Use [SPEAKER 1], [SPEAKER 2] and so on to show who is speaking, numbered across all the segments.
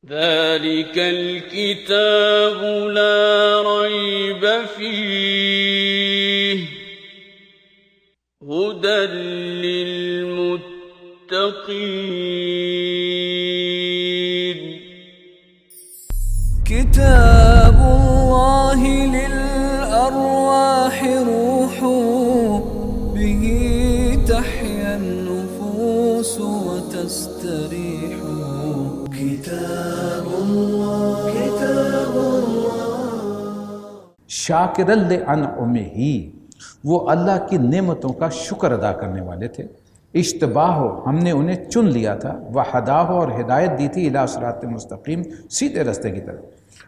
[SPEAKER 1] ذلك الكتاب لا ريب فيه هدى للمتقين
[SPEAKER 2] كتاب الله للأرواح روح به تحيا النفوس وتستريح كتاب الله
[SPEAKER 3] شاکر لانعمہ، وہ اللہ کی نعمتوں کا شکر ادا کرنے والے تھے۔ اشتباہ ہو، ہم نے انہیں چن لیا تھا، وہداہ اور ہدایت دی تھی الی صراط مستقیم، سیدھے راستے کی طرف۔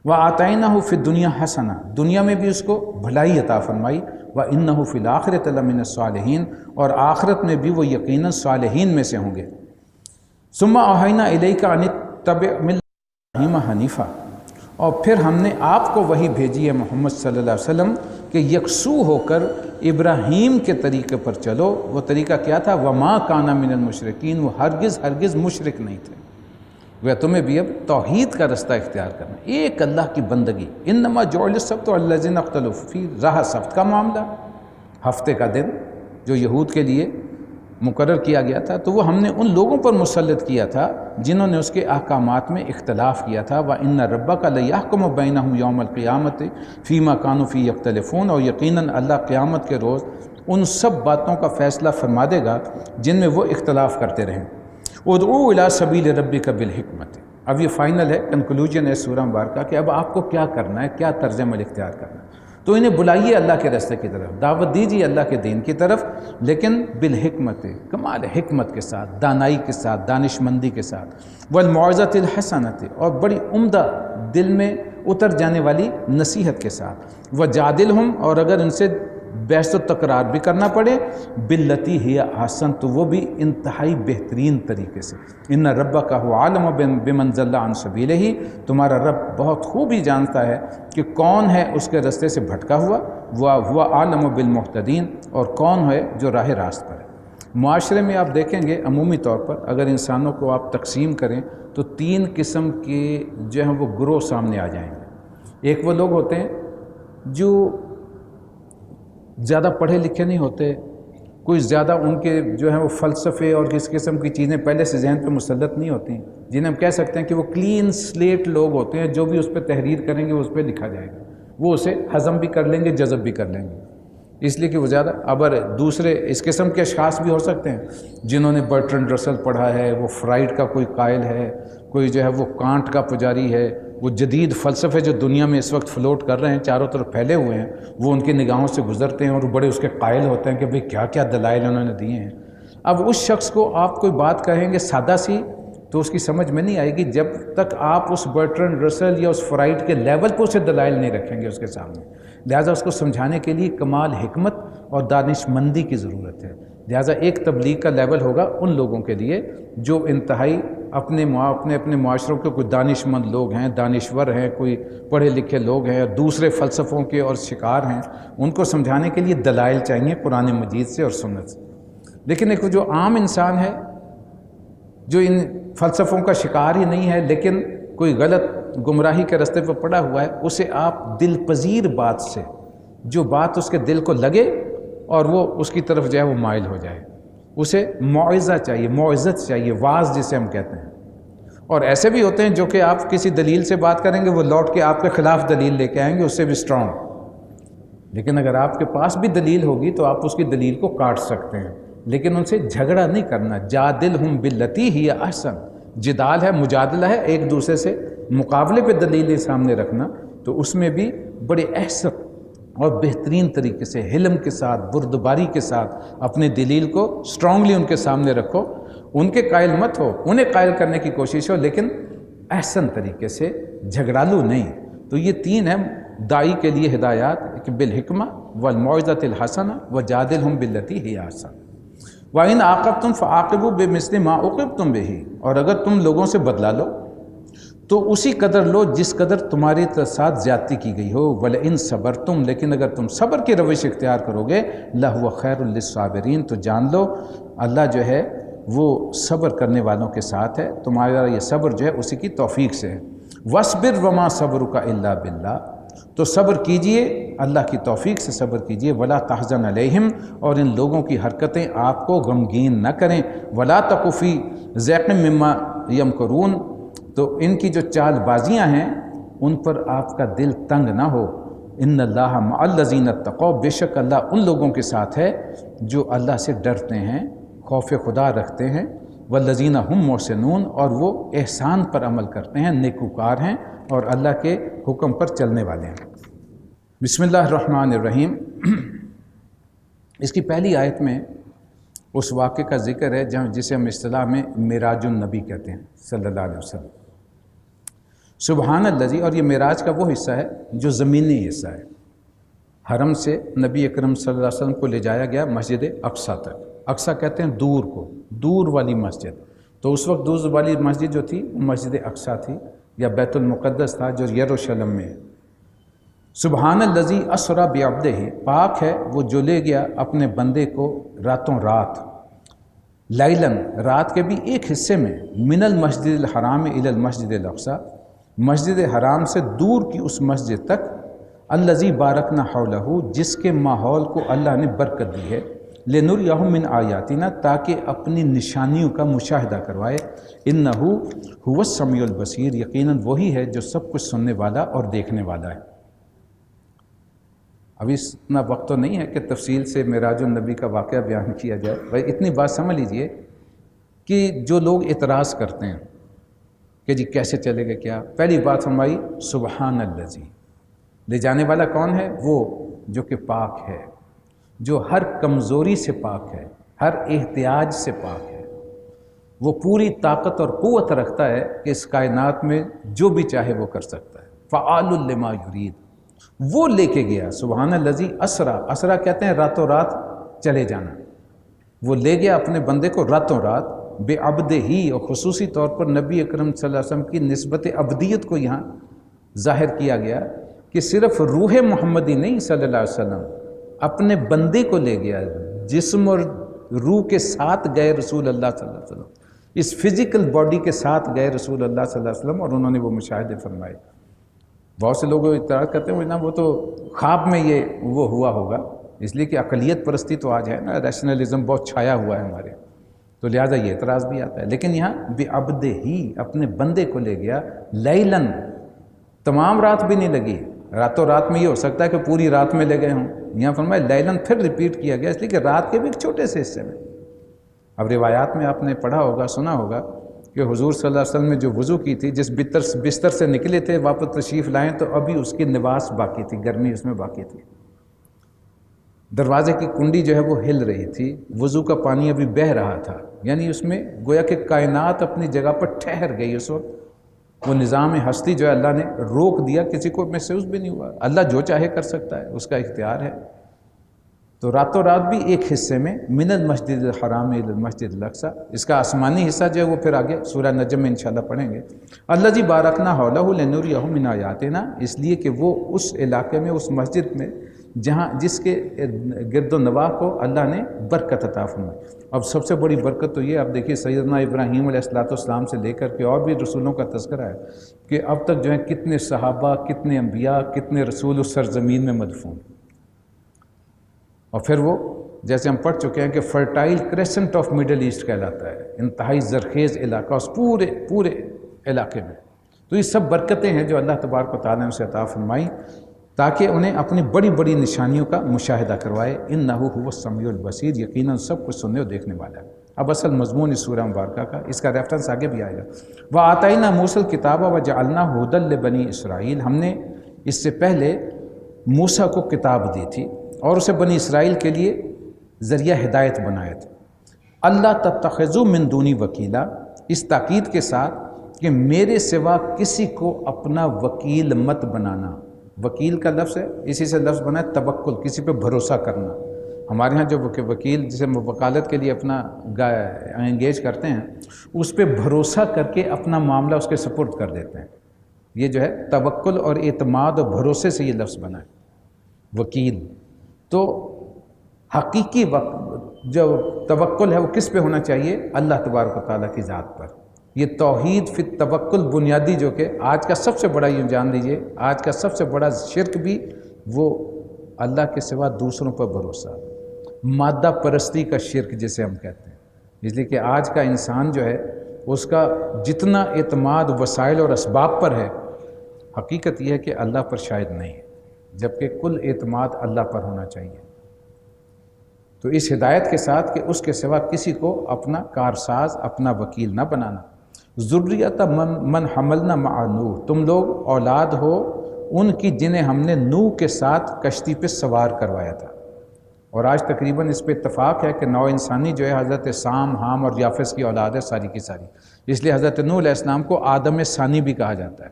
[SPEAKER 3] وآتیناہ فی الدنیا حسنہ، دنیا میں بھی اس کو بھلائی عطا فرمائی۔ وانہ فی الآخرۃ لمن الصالحین، اور آخرت میں بھی وہ یقیناً صالحین میں سے ہوں گے۔ ثم اوحینا الیک ان اتبع ملۃ ابراہیم حنیفا، اور پھر ہم نے آپ کو وحی بھیجی ہے محمد صلی اللہ علیہ وسلم کہ یکسو ہو کر ابراہیم کے طریقے پر چلو۔ وہ طریقہ کیا تھا؟ وما کان من المشرکین، وہ ہرگز مشرک نہیں تھے۔ وہ تمہیں بھی اب توحید کا رستہ اختیار کرنا، ایک اللہ کی بندگی۔ انما جعل السبت علی الذین اختلفوا فیہ، رہا سبت کا معاملہ، ہفتے کا دن جو یہود کے لیے مقرر کیا گیا تھا، تو وہ ہم نے ان لوگوں پر مسلط کیا تھا جنہوں نے اس کے احکامات میں اختلاف کیا تھا۔ وَإِنَّ رَبَّكَ لَيَحْكُمُ بَيْنَهُمْ يَوْمَ الْقِيَامَةِ فِيمَا كَانُوا فِيهِ يَخْتَلِفُونَ، اور یقیناً اللہ قیامت کے روز ان سب باتوں کا فیصلہ فرما دے گا جن میں وہ اختلاف کرتے رہیں۔ ادعوا الی سبیل ربک بالحکمت، اب یہ فائنل ہے، کنکلوژن ہے سورہ مبارکہ کہ اب آپ کو کیا کرنا ہے، کیا طرز عمل اختیار کرنا ہے۔ تو انہیں بلائیے اللہ کے راستے کی طرف، دعوت دیجیے اللہ کے دین کی طرف، لیکن بالحکمت، کمال حکمت کے ساتھ، دانائی کے ساتھ، دانش مندی کے ساتھ، والموعظۃ الحسنۃ، اور بڑی عمدہ دل میں اتر جانے والی نصیحت کے ساتھ، وجادلہم، اور اگر ان سے بحث و تکرار بھی کرنا پڑے، باللتی ہی احسن، تو وہ بھی انتہائی بہترین طریقے سے۔ ان ربک هو عالم بمن ضل عن سبیلہ، تمہارا رب بہت خوب ہی جانتا ہے کہ کون ہے اس کے راستے سے بھٹکا ہوا، وہ عالم بالمہتدین، اور کون ہے جو راہ راست پر ہے۔ معاشرے میں آپ دیکھیں گے عمومی طور پر اگر انسانوں کو آپ تقسیم کریں تو تین قسم کے جو ہیں وہ گروہ سامنے آ جائیں گے۔ ایک وہ لوگ ہوتے ہیں جو زیادہ پڑھے لکھے نہیں ہوتے، کوئی زیادہ ان کے جو ہیں وہ فلسفے اور کس قسم کی چیزیں پہلے سے ذہن پہ مسلط نہیں ہوتی، جنہیں ہم کہہ سکتے ہیں کہ وہ کلین سلیٹ لوگ ہوتے ہیں، جو بھی اس پہ تحریر کریں گے اس پہ لکھا جائے گا، وہ اسے ہضم بھی کر لیں گے، جذب بھی کر لیں گے، اس لیے کہ وہ زیادہ۔ اب دوسرے اس قسم کے اشخاص بھی ہو سکتے ہیں جنہوں نے برٹرنڈ رسل پڑھا ہے، وہ فرائڈ کا کوئی قائل ہے، کوئی جو ہے وہ کانٹ کا پجاری ہے، وہ جدید فلسفے جو دنیا میں اس وقت فلوٹ کر رہے ہیں، چاروں طرف پھیلے ہوئے ہیں، وہ ان کی نگاہوں سے گزرتے ہیں اور بڑے اس کے قائل ہوتے ہیں کہ بھئی کیا کیا دلائل انہوں نے دیے ہیں۔ اب اس شخص کو آپ کوئی بات کہیں گے سادہ سی تو اس کی سمجھ میں نہیں آئے گی جب تک آپ اس برٹرنڈ رسل یا اس فرائڈ کے لیول پہ اسے دلائل نہیں رکھیں گے اس کے سامنے۔ لہٰذا اس کو سمجھانے کے لیے کمال حکمت اور دانش مندی کی ضرورت ہے۔ لہٰذا ایک تبلیغ کا لیول ہوگا ان لوگوں کے لیے جو انتہائی اپنے معاشروں کے کوئی دانش مند لوگ ہیں، دانشور ہیں، کوئی پڑھے لکھے لوگ ہیں، دوسرے فلسفوں کے اور شکار ہیں، ان کو سمجھانے کے لیے دلائل چاہیے قرآن مجید سے اور سنت سے۔ لیکن ایک جو عام انسان ہے جو ان فلسفوں کا شکار ہی نہیں ہے لیکن کوئی غلط گمراہی کے راستے پر پڑا ہوا ہے، اسے آپ دل پذیر بات سے، جو بات اس کے دل کو لگے اور وہ اس کی طرف جو ہے وہ مائل ہو جائے، اسے موعظہ چاہیے، موعظت چاہیے، واعظ جسے ہم کہتے ہیں۔ اور ایسے بھی ہوتے ہیں جو کہ آپ کسی دلیل سے بات کریں گے وہ لوٹ کے آپ کے خلاف دلیل لے کے آئیں گے، اس سے بھی اسٹرانگ۔ لیکن اگر آپ کے پاس بھی دلیل ہوگی تو آپ اس کی دلیل کو کاٹ سکتے ہیں، لیکن ان سے جھگڑا نہیں کرنا۔ جادلہم باللتی ہی احسن، جدال ہے، مجادلہ ہے، ایک دوسرے سے مقابلے پہ دلیلیں سامنے رکھنا، تو اس میں بھی بڑے احسن اور بہترین طریقے سے حلم کے ساتھ، بردباری کے ساتھ اپنے دلیل کو اسٹرانگلی ان کے سامنے رکھو، ان کے قائل مت ہو، انہیں قائل کرنے کی کوشش ہو، لیکن احسن طریقے سے، جھگڑالو نہیں۔ تو یہ تین ہیں دائی کے لیے ہدایات، کہ بالحکمہ والموعظۃ الحسنہ وجادلہم باللتی ہی احسن۔ وَإِنْ عَاقَبْتُمْ فَعَاقِبُوا بِمِثْلِ مَا عُوقِبْتُمْ بِهِ، اور اگر تم لوگوں سے بدلہ لو تو اسی قدر لو جس قدر تمہارے ساتھ زیادتی کی گئی ہو۔ وَلَئِن صَبَرْتُمْ، لیکن اگر تم صبر کی روش اختیار کرو گے، لَهُوَ خَيْرٌ لِلصَّابِرِينَ، تو جان لو اللہ جو ہے وہ صبر کرنے والوں کے ساتھ ہے، تمہارا یہ صبر جو ہے اسی کی توفیق سے ہے۔ وَاصْبِرْ وَمَا صَبْرُكَ إِلَّا بِاللَّهِ، تو صبر کیجئے، اللہ کی توفیق سے صبر کیجئے۔ وَلَا تَحْزَنْ عَلَيْهِمْ، اور ان لوگوں کی حرکتیں آپ کو غمگین نہ کریں۔ وَلَا تَكُ فِي ضَيْقٍ مِّمَّا يَمْكُرُونَ، تو ان کی جو چال بازیاں ہیں ان پر آپ کا دل تنگ نہ ہو۔ ان اللہ مع الذین اتقوا، بے شک اللہ ان لوگوں کے ساتھ ہے جو اللہ سے ڈرتے ہیں، خوف خدا رکھتے ہیں۔ والذین هم محسنون، اور وہ احسان پر عمل کرتے ہیں، نیکوکار ہیں اور اللہ کے حکم پر چلنے والے ہیں۔ بسم اللہ الرحمن الرحیم۔ اس کی پہلی آیت میں اس واقعے کا ذکر ہے جسے ہم اصطلاح میں معراج النبی کہتے ہیں صلی اللہ علیہ وسلم۔ سبحان الذی، اور یہ معراج کا وہ حصہ ہے جو زمینی حصہ ہے۔ حرم سے نبی اکرم صلی اللہ علیہ وسلم کو لے جایا گیا مسجد اقصیٰ تک۔ اقصیٰ کہتے ہیں دور کو، دور والی مسجد۔ تو اس وقت دور والی مسجد جو تھی وہ مسجد اقصیٰ تھی، یا بیت المقدس تھا جو یروشلم میں ہے۔ سبحان الذی اسریٰ بعبدہ، پاک ہے وہ جو لے گیا اپنے بندے کو راتوں رات، لیلاً، رات کے بھی ایک حصے میں، من المسجد الحرام الی المسجد الاقصیٰ، مسجد حرام سے دور کی اس مسجد تک، الذی بارکنا حولہ، جس کے ماحول کو اللہ نے برکت دی ہے، لنریہ من آیاتنا، تاکہ اپنی نشانیوں کا مشاہدہ کروائے، انہ هو السمیع البصیر، یقیناً وہی ہے جو سب کچھ سننے والا اور دیکھنے والا ہے۔ ابھی اتنا وقت تو نہیں ہے کہ تفصیل سے معراج النبی کا واقعہ بیان کیا جائے، بھائی اتنی بات سمجھ لیجئے کہ جو لوگ اعتراض کرتے ہیں کہ جی کیسے چلے گا، کیا پہلی بات فرمائی سبحان الذی، لے جانے والا کون ہے؟ وہ جو کہ پاک ہے، جو ہر کمزوری سے پاک ہے، ہر احتیاج سے پاک ہے، وہ پوری طاقت اور قوت رکھتا ہے کہ اس کائنات میں جو بھی چاہے وہ کر سکتا ہے، فعال لما یرید، وہ لے کے گیا۔ سبحان الذی اسریٰ، اسریٰ کہتے ہیں راتوں رات چلے جانا، وہ لے گیا اپنے بندے کو راتوں رات، بے عبد ہی، اور خصوصی طور پر نبی اکرم صلی اللہ علیہ وسلم کی نسبت عبدیت کو یہاں ظاہر کیا گیا کہ صرف روح محمدی نہیں صلی اللہ علیہ وسلم، اپنے بندے کو لے گیا، جسم اور روح کے ساتھ گئے رسول اللہ صلی اللہ علیہ وسلم، اس فزیکل باڈی کے ساتھ گئے رسول اللہ صلی اللہ علیہ وسلم، اور انہوں نے وہ مشاہدے فرمائے۔ بہت سے لوگ اعتراض کرتے ہیں نا وہ تو خواب میں یہ وہ ہوا ہوگا، اس لیے کہ اقلیت پرستی تو آج ہے نا، ریشنلزم بہت چھایا ہوا ہے ہمارے، تو لہٰذا یہ اعتراض بھی آتا ہے۔ لیکن یہاں بعبد ہی، اپنے بندے کو لے گیا، لیلاً، تمام رات بھی نہیں لگی، راتوں رات میں یہ ہو سکتا ہے کہ پوری رات میں لے گئے ہوں، یہاں فرمایا لیلاً، پھر ریپیٹ کیا گیا اس لیے کہ رات کے بھی ایک چھوٹے سے حصے میں۔ اب روایات میں آپ نے پڑھا ہوگا، سنا ہوگا کہ حضور صلی اللہ علیہ وسلم نے جو وضو کی تھی، جس بستر سے نکلے تھے واپس تشریف لائیں تو ابھی اس کی نواس باقی تھی، گرمی اس میں باقی تھی، دروازے کی کنڈی جو ہے وہ ہل رہی تھی، وضو کا پانی ابھی بہہ رہا تھا، یعنی اس میں گویا کہ کائنات اپنی جگہ پر ٹھہر گئی اس وقت۔ وہ نظام ہستی جو ہے اللہ نے روک دیا، کسی کو محسوس بھی نہیں ہوا، اللہ جو چاہے کر سکتا ہے، اس کا اختیار ہے۔ تو راتوں رات بھی ایک حصے میں، من المسجد الحرام الی المسجد الاقصیٰ، اس کا آسمانی حصہ جو ہے وہ پھر آگے سورہ نجم میں انشاءاللہ پڑھیں گے۔ الذی بارکنا حولہ لنریہ من آیاتنا، اس لیے کہ وہ اس علاقے میں، اس مسجد میں جہاں جس کے گرد و نواح کو اللہ نے برکت عطا فرمائی۔ اب سب سے بڑی برکت تو یہ، اب دیکھیے سیدنا ابراہیم علیہ السلام سے لے کر کے اور بھی رسولوں کا تذکرہ ہے کہ اب تک جو ہے کتنے صحابہ، کتنے انبیاء، کتنے رسول اس سرزمین میں مدفون، اور پھر وہ جیسے ہم پڑھ چکے ہیں کہ fertile crescent of middle east کہلاتا ہے، انتہائی زرخیز علاقہ اس پورے علاقے میں۔ تو یہ سب برکتیں ہیں جو اللہ تبارک و تعالیٰ نے اسے عطا فرمائی تاکہ انہیں اپنی بڑی بڑی نشانیوں کا مشاہدہ کروائے۔ انہ هو السمیع البصیر، یقیناً سب کچھ سننے اور دیکھنے والا ہے۔ اب اصل مضمون اس سورہ مبارکہ کا، اس کا ریفرنس آگے بھی آئے گا۔ وَآتَيْنَا مُوسَى الْكِتَابَ وَجَعَلْنَاهُ هُدًى لِبَنِي اسرائیل، ہم نے اس سے پہلے موسیٰ کو کتاب دی تھی اور اسے بنی اسرائیل کے لیے ذریعہ ہدایت بنایا تھا۔ اللہ تتخذوا من دونی وکیلا، اس تاکید کے ساتھ کہ میرے سوا کسی کو اپنا وکیل مت بنانا۔ وکیل کا لفظ ہے، اسی سے لفظ بنا ہے توکل، کسی پہ بھروسہ کرنا۔ ہمارے ہاں جو وکیل جسے وکالت کے لیے اپنا انگیج کرتے ہیں، اس پہ بھروسہ کر کے اپنا معاملہ اس کے سپرد کر دیتے ہیں۔ یہ جو ہے توکل اور اعتماد اور بھروسے سے یہ لفظ بنا ہے وکیل۔ تو حقیقی وقت جو توکل ہے وہ کس پہ ہونا چاہیے؟ اللہ تبارک و تعالیٰ کی ذات پر۔ یہ توحید فی التوکل بنیادی، جو کہ آج کا سب سے بڑا، یوں جان لیجئے آج کا سب سے بڑا شرک بھی وہ اللہ کے سوا دوسروں پر بھروسہ، مادہ پرستی کا شرک جسے ہم کہتے ہیں۔ اس لیے کہ آج کا انسان جو ہے اس کا جتنا اعتماد وسائل اور اسباب پر ہے، حقیقت یہ ہے کہ اللہ پر شاید نہیں ہے، جبکہ کل اعتماد اللہ پر ہونا چاہیے۔ تو اس ہدایت کے ساتھ کہ اس کے سوا کسی کو اپنا کارساز، اپنا وکیل نہ بنانا۔ ذریۃ من حملنا مع نوح، تم لوگ اولاد ہو ان کی جنہیں ہم نے نوح کے ساتھ کشتی پہ سوار کروایا تھا۔ اور آج تقریباً اس پہ اتفاق ہے کہ نو انسانی جو ہے حضرت سام، حام اور یافس کی اولاد ہے ساری کی ساری، اس لیے حضرت نوح علیہ السلام کو آدم ثانی بھی کہا جاتا ہے۔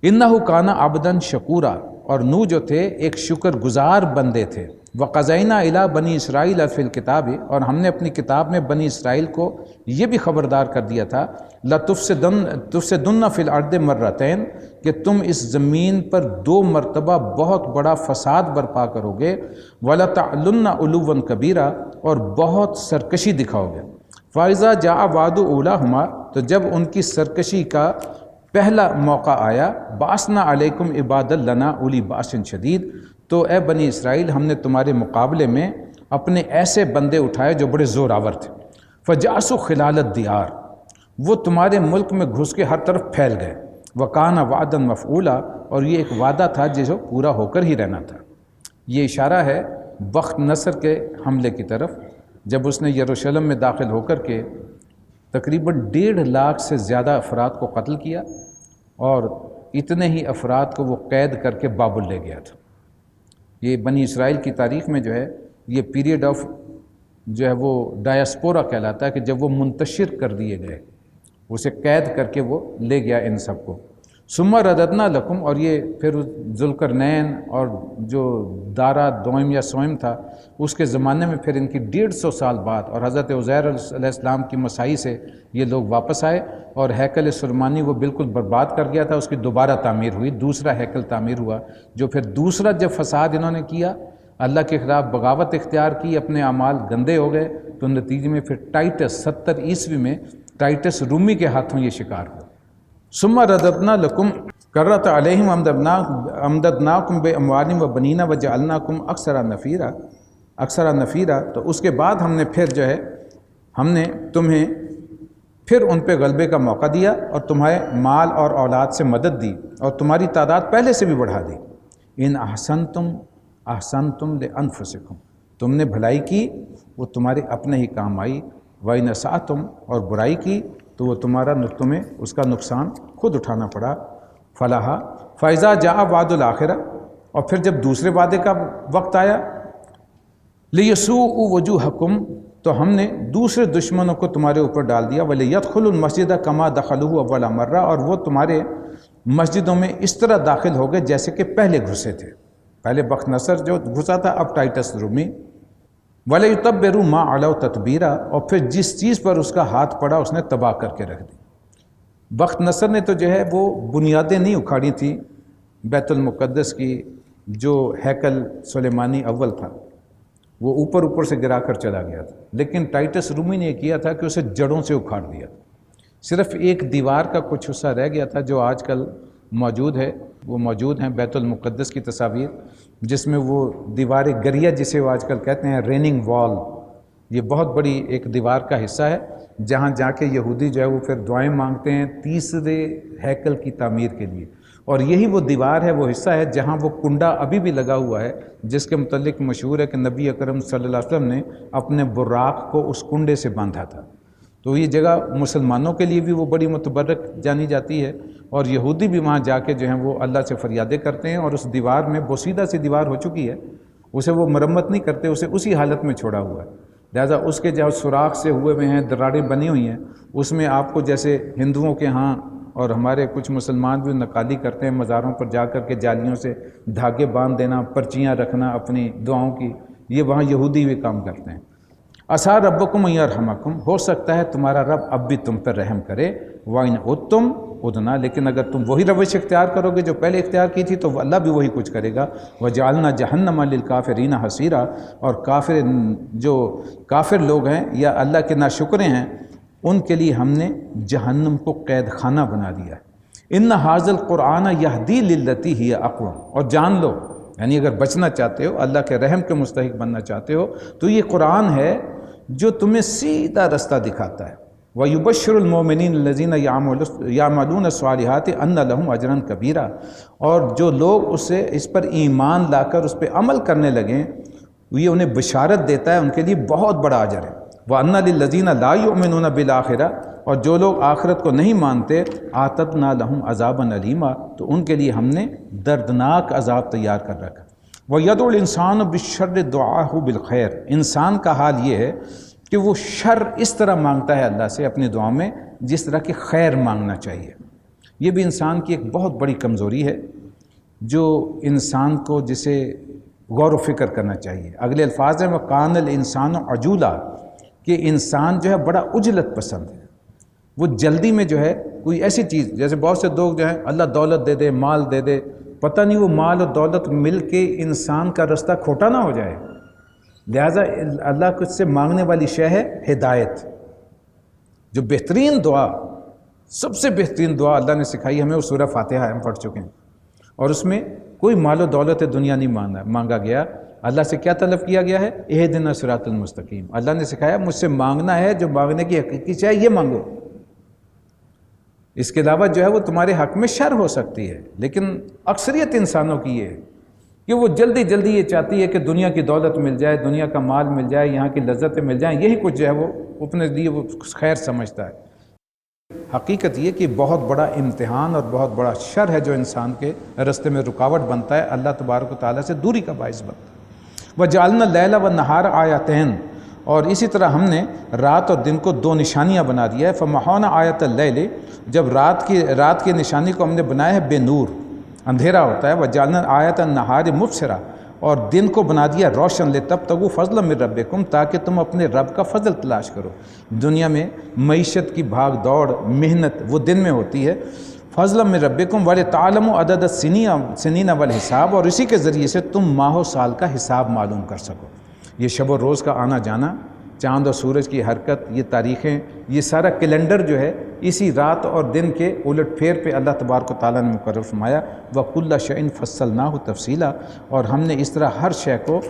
[SPEAKER 3] انہ کان عبدا شکورا، اور نوح جو تھے ایک شکر گزار بندے تھے۔ وقضینا الی بنی اسرائیل فی الکتاب، اور ہم نے اپنی کتاب میں بنی اسرائیل کو یہ بھی خبردار کر دیا تھا، لتفسدن فی الارض مرتین، کہ تم اس زمین پر 2 مرتبہ بہت بڑا فساد برپا کرو گے، ولتعلن علوا کبیرا، اور بہت سرکشی دکھاؤ گے۔ فاذا جاء وعد اولاہما، تو جب ان کی سرکشی کا پہلا موقع آیا، بعثنا علیکم عبادا لنا اولی باس شدید، تو اے بنی اسرائیل ہم نے تمہارے مقابلے میں اپنے ایسے بندے اٹھائے جو بڑے زور آور تھے۔ فجاسوا خلال الدیار، وہ تمہارے ملک میں گھس کے ہر طرف پھیل گئے۔ وکان وعدا مفعولا، اور یہ ایک وعدہ تھا جسے پورا ہو کر ہی رہنا تھا۔ یہ اشارہ ہے بخت نصر کے حملے کی طرف، جب اس نے یروشلم میں داخل ہو کر کے تقریباً 1.5 لاکھ سے زیادہ افراد کو قتل کیا، اور اتنے ہی افراد کو وہ قید کر کے بابل لے گیا تھا۔ یہ بنی اسرائیل کی تاریخ میں جو ہے یہ پیریڈ آف جو ہے وہ ڈایاسپورا کہلاتا ہے، کہ جب وہ منتشر کر دیے گئے، اسے قید کر کے وہ لے گیا ان سب کو۔ ثم رددنا لکم، اور یہ پھر ذوالقرنین اور جو دارا دوئم یا سوئم تھا اس کے زمانے میں پھر ان کی 150 سال بعد، اور حضرت عزیر علیہ السلام کی مسائی سے یہ لوگ واپس آئے، اور ہیکل سلیمانی وہ بالکل برباد کر گیا تھا، اس کی دوبارہ تعمیر ہوئی، دوسرا ہیکل تعمیر ہوا۔ جو پھر دوسرا جب فساد انہوں نے کیا، اللہ کے خلاف بغاوت اختیار کی، اپنے اعمال گندے ہو گئے، تو نتیجے میں پھر ٹائٹس 70 عیسوی میں ٹائٹس رومی کے ہاتھوں یہ شکار ہوا۔ ثم رددنا لکم کرۃ علیہم امددناکم باموال وبنین وجعلناکم اکثر نفیرا، تو اس کے بعد ہم نے پھر جو ہے ہم نے تمہیں پھر ان پہ غلبے کا موقع دیا، اور تمہارے مال اور اولاد سے مدد دی، اور تمہاری تعداد پہلے سے بھی بڑھا دی۔ ان احسنتم لانفسکم، تم نے بھلائی کی وہ تمہارے اپنے ہی کام آئی، وَإِنْ أَسَأْتُمْ، اور برائی کی تو وہ تمہیں اس کا نقصان خود اٹھانا پڑا۔ فلاح فَإِذَا جَاءَ وَعْدُ الْآخِرَةِ، اور پھر جب دوسرے وعدے کا وقت آیا، لِيَسُوءُ وُجُوهَكُمْ، تو ہم نے دوسرے دشمنوں کو تمہارے اوپر ڈال دیا، وَلِيَدْخُلُوا الْمَسْجِدَ كَمَا دَخَلُوهُ أَوَّلَ مَرَّةٍ، اور وہ تمہارے مسجدوں میں اس طرح داخل ہو گئے جیسے کہ پہلے گھسے تھے۔ پہلے بخت نصر جو گھسا تھا، اب ٹائٹس رومی۔ وَلَيُتَبِّرُوا مَا عَلَوْا تَتْبِيرًا، اور پھر جس چیز پر اس کا ہاتھ پڑا اس نے تباہ کر کے رکھ دی۔ بخت نصر نے تو جو ہے وہ بنیادیں نہیں اکھاڑی تھیں بیت المقدس کی، جو ہیکل سلیمانی اول تھا وہ اوپر سے گرا کر چلا گیا تھا، لیکن ٹائٹس رومی نے یہ کیا تھا کہ اسے جڑوں سے اکھاڑ دیا۔ صرف ایک دیوار کا کچھ حصہ رہ گیا تھا جو آج کل موجود ہے، وہ موجود ہیں بیت المقدس کی تصاویر، جس میں وہ دیوار گریہ جسے وہ آج کل کہتے ہیں ریننگ وال، یہ بہت بڑی ایک دیوار کا حصہ ہے جہاں جا کے یہودی جو ہے وہ پھر دعائیں مانگتے ہیں تیسرے ہیکل کی تعمیر کے لیے۔ اور یہی وہ دیوار ہے، وہ حصہ ہے جہاں وہ کنڈا ابھی بھی لگا ہوا ہے، جس کے متعلق مشہور ہے کہ نبی اکرم صلی اللہ علیہ وسلم نے اپنے براق کو اس کنڈے سے باندھا تھا۔ تو یہ جگہ مسلمانوں کے لیے بھی وہ بڑی متبرک جانی جاتی ہے، اور یہودی بھی وہاں جا کے جو ہیں وہ اللہ سے فریادیں کرتے ہیں، اور اس دیوار میں بوسیدہ سی دیوار ہو چکی ہے، اسے وہ مرمت نہیں کرتے، اسے اسی حالت میں چھوڑا ہوا ہے۔ لہٰذا اس کے جو سوراخ سے ہوئے ہوئے ہیں، دراڑیں بنی ہوئی ہیں، اس میں آپ کو جیسے ہندوؤں کے ہاں اور ہمارے کچھ مسلمان بھی نقالی کرتے ہیں، مزاروں پر جا کر کے جالیوں سے دھاگے باندھ دینا، پرچیاں رکھنا اپنی دعاؤں کی، یہ وہاں یہودی بھی کام کرتے ہیں۔ عَسَىٰ رَبُّكُمْ أَن يَرْحَمَكُمْ، ہو سکتا ہے تمہارا رب اب بھی تم پر رحم کرے۔ وَإِنْ عُدْتُمْ، ادنا، لیکن اگر تم وہی روش اختیار کرو گے جو پہلے اختیار کی تھی تو اللہ بھی وہی کچھ کرے گا۔ وجعلنا جہنم للکافرین حصیرا، اور جو کافر لوگ ہیں یا اللہ کے ناشکرے ہیں ان کے لیے ہم نے جہنم کو قید خانہ بنا دیا ہے۔ ان ھذا القرآن یہدی للتی ہی اقوم، اور جان لو یعنی اگر بچنا چاہتے ہو، اللہ کے رحم کے مستحق بننا چاہتے ہو تو یہ قرآن ہے جو تمہیں سیدھا رستہ دکھاتا ہے۔ وَيُبَشِّرُ الْمُؤْمِنِينَ الَّذِينَ يَعْمَلُونَ الصَّالِحَاتِ أَنَّ لَهُمْ أَجْرًا كَبِيرًا، اور جو لوگ اس پر ایمان لا کر اس پہ عمل کرنے لگیں یہ انہیں بشارت دیتا ہے ان کے لیے بہت بڑا اجر ہے۔ وَأَنَّ لِلَّذِينَ لَا يُؤْمِنُونَ بِالْآخِرَةِ، اور جو لوگ آخرت کو نہیں مانتے آتَتْنَا لَهُمْ عَذَابًا أَلِيمًا، تو ان کے لیے ہم نے دردناک عذاب تیار کر رکھا۔ وَيَدْعُو الْإِنسَانُ بِالشَّرِّ دُعَاءَهُ بِالْخَيْرِ، انسان کا حال یہ ہے کہ وہ شر اس طرح مانگتا ہے اللہ سے اپنی دعاؤں میں جس طرح کہ خیر مانگنا چاہیے۔ یہ بھی انسان کی ایک بہت بڑی کمزوری ہے جو انسان کو جسے غور و فکر کرنا چاہیے۔ اگلے الفاظ ہیں وَقَانَ الْإِنسَانُ عَجُولًا، کہ انسان جو ہے بڑا عجلت پسند ہے، وہ جلدی میں جو ہے کوئی ایسی چیز، جیسے بہت سے لوگ جو ہیں اللہ دولت دے دے، مال دے دے، پتہ نہیں وہ مال اور دولت مل کے انسان کا رستہ کھوٹا نہ ہو جائے۔ لہٰذا اللہ کچھ سے مانگنے والی شے ہے ہدایت۔ جو بہترین دعا، سب سے بہترین دعا اللہ نے سکھائی ہمیں وہ سورہ فاتحہ ہم پڑھ چکے ہیں، اور اس میں کوئی مال و دولت دنیا نہیں مانگا گیا۔ اللہ سے کیا طلب کیا گیا ہے؟ اہدنا الصراط المستقیم۔ اللہ نے سکھایا مجھ سے مانگنا ہے جو مانگنے کی حقیقی چاہے یہ مانگو، اس کے علاوہ جو ہے وہ تمہارے حق میں شر ہو سکتی ہے، لیکن اکثریت انسانوں کی یہ ہے کہ وہ جلدی جلدی یہ چاہتی ہے کہ دنیا کی دولت مل جائے، دنیا کا مال مل جائے، یہاں کی لذتیں مل جائیں، یہی کچھ جو ہے وہ اپنے لیے وہ خیر سمجھتا ہے۔ حقیقت یہ کہ بہت بڑا امتحان اور بہت بڑا شر ہے جو انسان کے راستے میں رکاوٹ بنتا ہے، اللہ تبارک و تعالیٰ سے دوری کا باعث بنتا ہے۔ وَجَعَلْنَا اللَّيْلَ وَالنَّهَارَ آیَتَيْنِ، اور اسی طرح ہم نے رات اور دن کو دو نشانیاں بنا دیا ہے۔ فَمَحَوْنَا آیَتَ اللَّيْلِ، جب رات کی نشانی کو ہم نے بنایا ہے بے نور، اندھیرا ہوتا ہے۔ وَجَعَلْنَا آیَتَ النَّهَارِ مُبْصِرًا، اور دن کو بنا دیا روشن، لِتَبْتَغُوا فَضْلًا مِن رَبِّكُمْ، تاکہ تم اپنے رب کا فضل تلاش کرو۔ دنیا میں معیشت کی بھاگ دوڑ، محنت وہ دن میں ہوتی ہے۔ فضلا من ربکم وَلِتَعْلَمُوا عَدَدَ السِّنِينَ وَالْحِسَابَ، اور اسی کے ذریعے سے تم ماہ و سال کا حساب معلوم کر سکو۔ یہ شب و روز کا آنا جانا، چاند اور سورج کی حرکت، یہ تاریخیں، یہ سارا کیلنڈر جو ہے اسی رات اور دن کے الٹ پھیر پہ اللہ تبارک و تعالیٰ نے مقرر فرمایا۔ وَكُلَّ شَيْءٍ فَصَّلْنَاهُ تَفْصِيلًا، اور ہم نے اس طرح ہر شے کو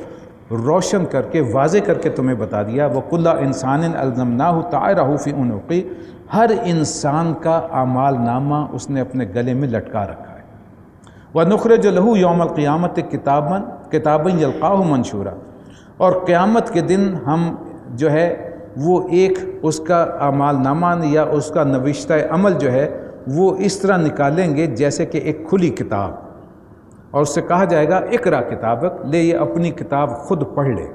[SPEAKER 3] روشن کر کے واضح کر کے تمہیں بتا دیا۔ وَكُلَّ إِنسَانٍ أَلْزَمْنَاهُ طَائِرَهُ فِي عُنُقِهِ، ہر انسان کا اعمال نامہ اس نے اپنے گلے میں لٹکا رکھا ہے۔ وَنُخْرِجُ لَهُ يَوْمَ الْقِيَامَةِ كِتَابًا يَلْقَاهُ مَنشُورًا، اور قیامت کے دن ہم جو ہے وہ ایک اس کا اعمال نامہ یا اس کا نوشتہ عمل جو ہے وہ اس طرح نکالیں گے جیسے کہ ایک کھلی کتاب، اور اس سے کہا جائے گا اقرا کتابک، لے یہ اپنی کتاب خود پڑھ لے۔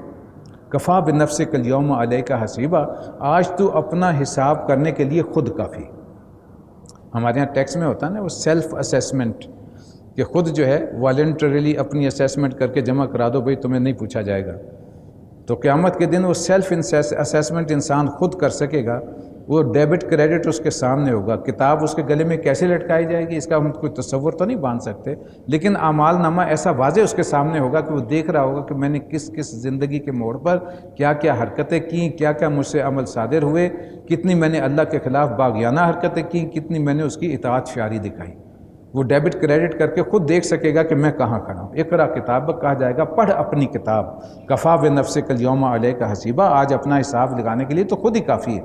[SPEAKER 3] کفا بنفسک اليوم علیک حسیبا، آج تو اپنا حساب کرنے کے لیے خود کافی۔ ہمارے یہاں ٹیکس میں ہوتا ہے نا وہ سیلف اسیسمنٹ، کہ خود جو ہے والنٹریلی اپنی اسیسمنٹ کر کے جمع کرا دو، بھئی تمہیں نہیں پوچھا جائے گا۔ تو قیامت کے دن وہ سیلف اسیسمنٹ انسان خود کر سکے گا، وہ ڈیبٹ کریڈٹ اس کے سامنے ہوگا۔ کتاب اس کے گلے میں کیسے لٹکائی جائے گی اس کا ہم کوئی تصور تو نہیں باندھ سکتے، لیکن اعمال نامہ ایسا واضح اس کے سامنے ہوگا کہ وہ دیکھ رہا ہوگا کہ میں نے کس کس زندگی کے موڑ پر کیا کیا حرکتیں کیں، کیا کیا مجھ سے عمل صادر ہوئے، کتنی میں نے اللہ کے خلاف باغیانہ حرکتیں کیں، کتنی میں نے اس کی اطاعت شعاری دکھائی۔ وہ ڈیبٹ کریڈٹ کر کے خود دیکھ سکے گا کہ میں کہاں کھڑا ہوں۔ اقرا کتابک کہا جائے گا پڑھ اپنی کتاب، کفا بنفسک اليوم علیک حسیبا، آج اپنا حساب لگانے کے لیے تو خود ہی کافی ہے۔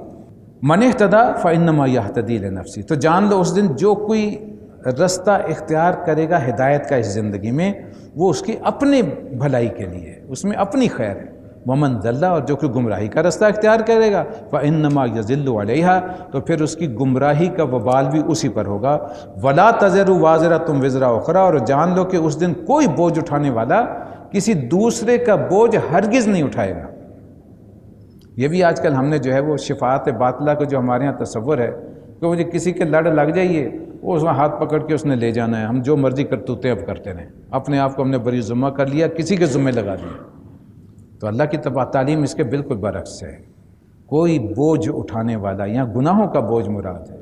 [SPEAKER 3] من اہتدی فانما یہتدی لنفسی، تو جان لو اس دن جو کوئی رستہ اختیار کرے گا ہدایت کا اس زندگی میں وہ اس کی اپنے بھلائی کے لیے ہے، اس میں اپنی خیر ہے۔ ومن ضل، اور جو کہ گمراہی کا رستہ اختیار کرے گا فانما یضل علیہا، تو پھر اس کی گمراہی کا وبال بھی اسی پر ہوگا۔ ولا تزر وازرۃ وزر اخری، اور جان لو کہ اس دن کوئی بوجھ اٹھانے والا کسی دوسرے کا بوجھ ہرگز نہیں اٹھائے گا۔ یہ بھی آج کل ہم نے جو ہے وہ شفاعت باطلہ کا جو ہمارے ہاں تصور ہے کہ مجھے کسی کے لڑ لگ جائیے، وہ اس میں ہاتھ پکڑ کے اس نے لے جانا ہے، ہم جو مرضی کرتوتے اب کرتے رہیں، اپنے آپ کو ہم نے بری ذمہ کر لیا، کسی کے ذمہ لگا دیا۔ تو اللہ کی تعلیم اس کے بالکل برعکس ہے۔ کوئی بوجھ اٹھانے والا، یہاں گناہوں کا بوجھ مراد ہے،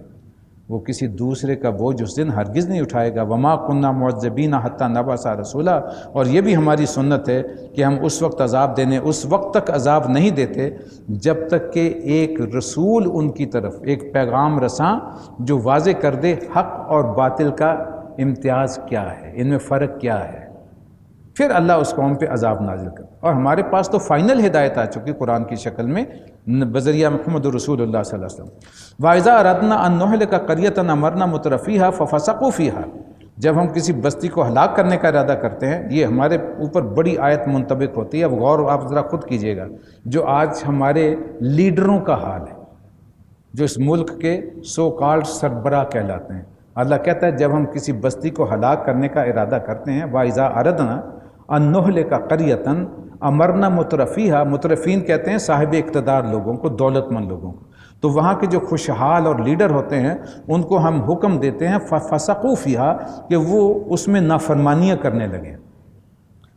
[SPEAKER 3] وہ کسی دوسرے کا بوجھ اس دن ہرگز نہیں اٹھائے گا۔ وما کننا معذبین حتی نبعث رسولا، اور یہ بھی ہماری سنت ہے کہ ہم اس وقت عذاب دینے، اس وقت تک عذاب نہیں دیتے جب تک کہ ایک رسول ان کی طرف، ایک پیغام رساں جو واضح کر دے حق اور باطل کا امتیاز کیا ہے، ان میں فرق کیا ہے، پھر اللہ اس قوم پہ عذاب نازل کر۔ اور ہمارے پاس تو فائنل ہدایت آ چکی قرآن کی شکل میں بذریعہ محمد رسول اللہ صلی اللہ علیہ وسلم۔ وَإِذَا أَرَدْنَا أَن نُّهْلِكَ قَرْيَةً أَمَرْنَا مُتْرَفِيهَا فَفَسَقُوا فِيهَا، جب ہم کسی بستی کو ہلاک کرنے کا ارادہ کرتے ہیں، یہ ہمارے اوپر بڑی آیت منطبق ہوتی ہے۔ اب غور آپ ذرا خود کیجئے گا، جو آج ہمارے لیڈروں کا حال ہے، جو اس ملک کے سو کالڈ سربراہ کہلاتے ہیں، اللہ کہتا ہے جب ہم کسی بستی کو ہلاک کرنے کا ارادہ کرتے ہیں، وَإِذَا أَرَدْنَا أَن نُّهْلِكَ قَرْيَةً امرنا مترفیہا، مترفین کہتے ہیں صاحب اقتدار لوگوں کو، دولت مند لوگوں کو، تو وہاں کے جو خوشحال اور لیڈر ہوتے ہیں ان کو ہم حکم دیتے ہیں فَفَسَقُوا فِيهَا، کہ وہ اس میں نافرمانیاں کرنے لگیں،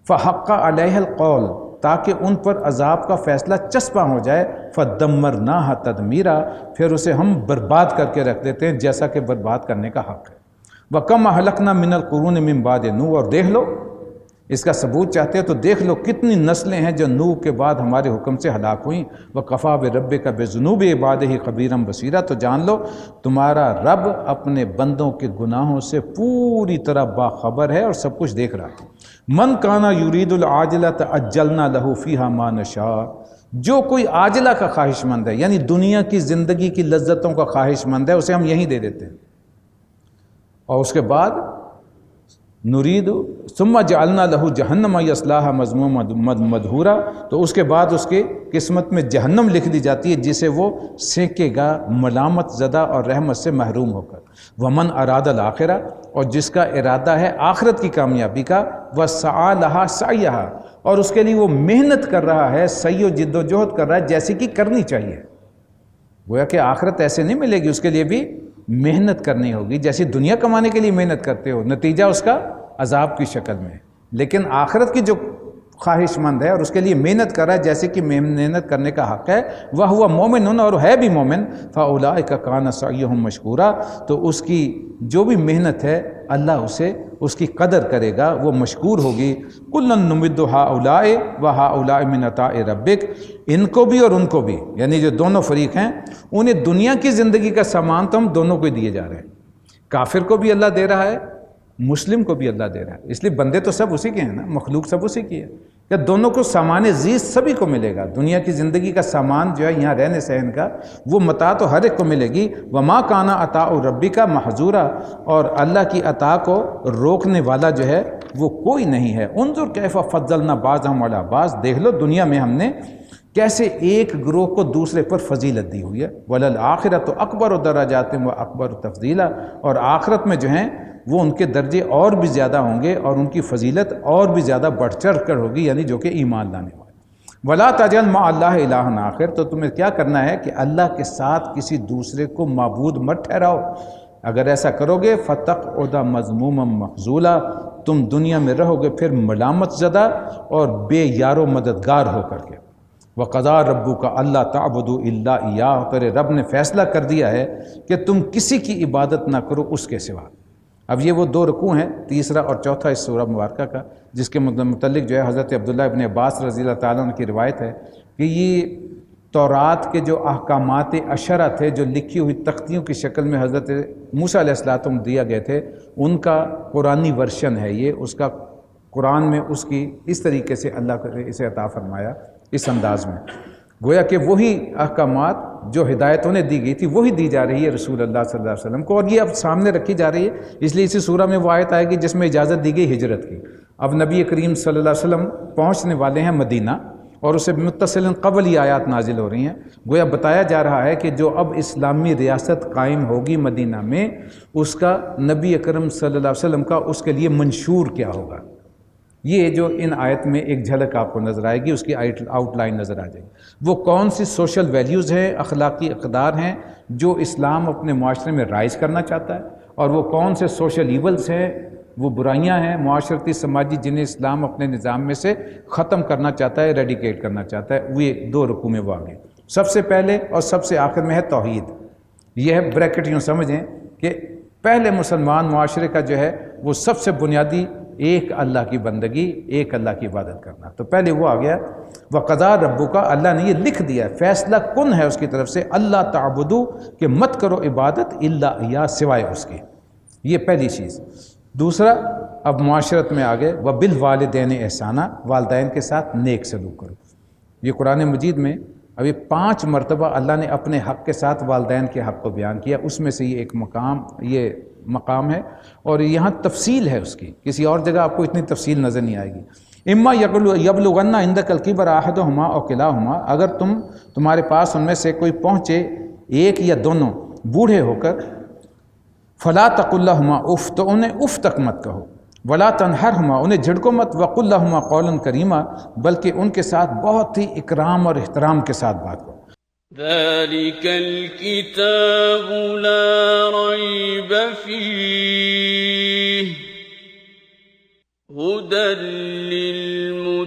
[SPEAKER 3] فَحَقَّ عَلَيْهَا الْقَوْلُ، تاکہ ان پر عذاب کا فیصلہ چسپاں ہو جائے، فَدَمَّرْنَاهَا تَدْمِيرًا، پھر اسے ہم برباد کر کے رکھ دیتے ہیں جیسا کہ برباد کرنے کا حق ہے۔ وَكَمْ أَهْلَكْنَا مِنَ الْقُرُونِ مِن بَعْدِ نوح، اور دیکھ لو، اس کا ثبوت چاہتے ہیں تو دیکھ لو کتنی نسلیں ہیں جو نوح کے بعد ہمارے حکم سے ہلاک ہوئیں۔ وَكَفَىٰ بِرَبِّكَ بِذُنُوبِ عِبَادِهِ خَبِيرًا بَصِيرًا، تو جان لو تمہارا رب اپنے بندوں کے گناہوں سے پوری طرح باخبر ہے اور سب کچھ دیکھ رہا ہے۔ مَنْ كَانَ يُرِيدُ الْعَاجِلَةَ عَجَّلْنَا لَهُ فِيهَا مَا نَشَاءُ، جو کوئی عاجلہ کا خواہش مند ہے، یعنی دنیا کی زندگی کی لذتوں کا خواہش مند ہے، اسے ہم یہیں دے دیتے ہیں، اور اس کے بعد نرید ثم جعلنا له جہنم یصلاها مذموما مدحورا، تو اس کے بعد اس کی قسمت میں جہنم لکھ دی جاتی ہے جسے وہ سینکے گا ملامت زدہ اور رحمت سے محروم ہو کر۔ ومن اراد الاخرہ، اور جس کا ارادہ ہے آخرت کی کامیابی کا، وسعى لها سعيها، اور اس کے لیے وہ محنت کر رہا ہے، سعی و جد و جہد کر رہا ہے جیسی کہ کرنی چاہیے، گویا کہ آخرت ایسے نہیں ملے گی، اس کے لیے بھی محنت کرنی ہوگی جیسی دنیا کمانے کے لیے محنت کرتے ہو، نتیجہ اس کا عذاب کی شکل میں۔ لیکن آخرت کی جو خواہش مند ہے اور اس کے لیے محنت کر رہا ہے جیسے کہ محنت کرنے کا حق ہے، وَهُوَ مُؤْمِنٌ، اور ہے بھی مومن، فَأُولَٰئِكَ كَانَ سَعْيُهُمْ مَشْكُورًا، تو اس کی جو بھی محنت ہے اللہ اسے اس کی قدر کرے گا، وہ مشکور ہوگی۔ كُلًّا نُمِدُّ هَٰؤُلَاءِ وَهَٰؤُلَاءِ مِنْ عَطَاءِ رَبِّكَ، ان کو بھی اور ان کو بھی، یعنی جو دونوں فریق ہیں، انہیں دنیا کی زندگی کا سامان تو ہم دونوں کو دیے جا رہے ہیں، کافر کو بھی اللہ دے رہا ہے، مسلم کو بھی اللہ دے رہا ہے، اس لیے بندے تو سب اسی کے ہیں نا، مخلوق سب اسی کی ہے، کہ دونوں کو سامان زیست سبھی کو ملے گا، دنیا کی زندگی کا سامان جو ہے یہاں رہنے سہن کا، وہ متاع تو ہر ایک کو ملے گی۔ وما کانا عطاء ربک محظورا، اور اللہ کی عطا کو روکنے والا جو ہے وہ کوئی نہیں ہے۔ انظر کیف فضلنا بعضهم علی بعض، دیکھ لو دنیا میں ہم نے کیسے ایک گروہ کو دوسرے پر فضیلت دی ہوئی ہے۔ وللآخرۃ اکبر درجات و اکبر تفضیلا، اور آخرت میں جو ہیں وہ ان کے درجے اور بھی زیادہ ہوں گے اور ان کی فضیلت اور بھی زیادہ بڑھ چڑھ کر ہوگی، یعنی جو کہ ایمان لانے والے۔ ولا تجعل مع اللہ الہا آخر، تو تمہیں کیا کرنا ہے کہ اللہ کے ساتھ کسی دوسرے کو معبود مت ٹھہراؤ، اگر ایسا کرو گے فتقعد مذموما مخذولا، تم دنیا میں رہو گے پھر ملامت زدہ اور بے یار و مددگار ہو کر کے۔ وَقَضَىٰ رَبُّكَ أَلَّا تَعْبُدُوا إِلَّا إِيَّاهُ، تیرے رب نے فیصلہ کر دیا ہے کہ تم کسی کی عبادت نہ کرو اس کے سوا۔ اب یہ وہ دو رکوع ہیں، تیسرا اور چوتھا اس سورہ مبارکہ کا، جس کے متعلق جو ہے حضرت عبداللہ ابن عباس رضی اللہ تعالیٰ عنہ کی روایت ہے کہ یہ تورات کے جو احکامات عشرہ تھے، جو لکھی ہوئی تختیوں کی شکل میں حضرت موسیٰ علیہ السلام دیا گئے تھے، ان کا قرآنی ورشن ہے یہ، اس کا قرآن میں اس کی اس طریقے سے اللہ نے اسے عطا فرمایا، اس انداز میں، گویا کہ وہی احکامات جو ہدایت انہیں دی گئی تھی وہی دی جا رہی ہے رسول اللہ صلی اللہ علیہ وسلم کو، اور یہ اب سامنے رکھی جا رہی ہے، اس لیے اسی سورہ میں وہ آیت آئے گی جس میں اجازت دی گئی ہجرت کی۔ اب نبی کریم صلی اللہ علیہ وسلم پہنچنے والے ہیں مدینہ، اور اسے متصلاً قبل ہی آیات نازل ہو رہی ہیں، گویا بتایا جا رہا ہے کہ جو اب اسلامی ریاست قائم ہوگی مدینہ میں، اس کا نبی اکرم صلی اللہ علیہ وسلم کا اس کے لیے منشور کیا ہوگا۔ یہ جو ان آیت میں ایک جھلک آپ کو نظر آئے گی، اس کی آؤٹ لائن نظر آ جائے گی۔ وہ کون سی سوشل ویلیوز ہیں، اخلاقی اقدار ہیں جو اسلام اپنے معاشرے میں رائج کرنا چاہتا ہے، اور وہ کون سے سوشل ایولز ہیں، وہ برائیاں ہیں معاشرتی سماجی جنہیں اسلام اپنے نظام میں سے ختم کرنا چاہتا ہے، ریڈیکیٹ کرنا چاہتا ہے۔ وہ دو رکوع میں وہ آگے سب سے پہلے اور سب سے آخر میں ہے توحید۔ یہ ہے بریکٹ یوں سمجھیں کہ پہلے مسلمان معاشرے کا جو ہے وہ سب سے بنیادی ایک اللہ کی بندگی، ایک اللہ کی عبادت کرنا. تو پہلے وہ آ گیا وَقَضَىٰ رَبُّكَ، اللہ نے یہ لکھ دیا، فیصلہ کن ہے اس کی طرف سے، اللہ تعبدو کہ مت کرو عبادت الا اياه سوائے اس کے. یہ پہلی چیز. دوسرا اب معاشرت میں آگے وَبِالْوَالِدَيْنِ احسانا، والدین کے ساتھ نیک سلوک کرو. یہ قرآن مجید میں ابھی 5 مرتبہ اللہ نے اپنے حق کے ساتھ والدین کے حق کو بیان کیا، اس میں سے یہ ایک مقام ہے، اور یہاں تفصیل ہے اس کی. کسی اور جگہ آپ کو اتنی تفصیل نظر نہیں آئے گی. اما یبلغن عندک الکبر احدہما او کلاہما، اگر تمہارے پاس ان میں سے کوئی پہنچے، ایک یا دونوں بوڑھے ہو کر، فلا تقل لہما اف، تو انہیں اف تک مت کہو، ولا تنہرہما، انہیں جھڑکو مت، وقل لہما قولا کریما، بلکہ ان کے ساتھ بہت ہی اکرام اور احترام کے ساتھ بات کرو.
[SPEAKER 1] ذلك الكتاب لا ريب فيه هدى للمتقين.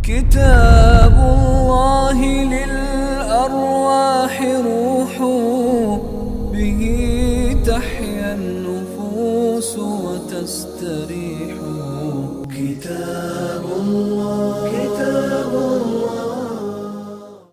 [SPEAKER 2] كتاب الله للأرواح روح به تحيا النفوس وتستريح. كتاب الله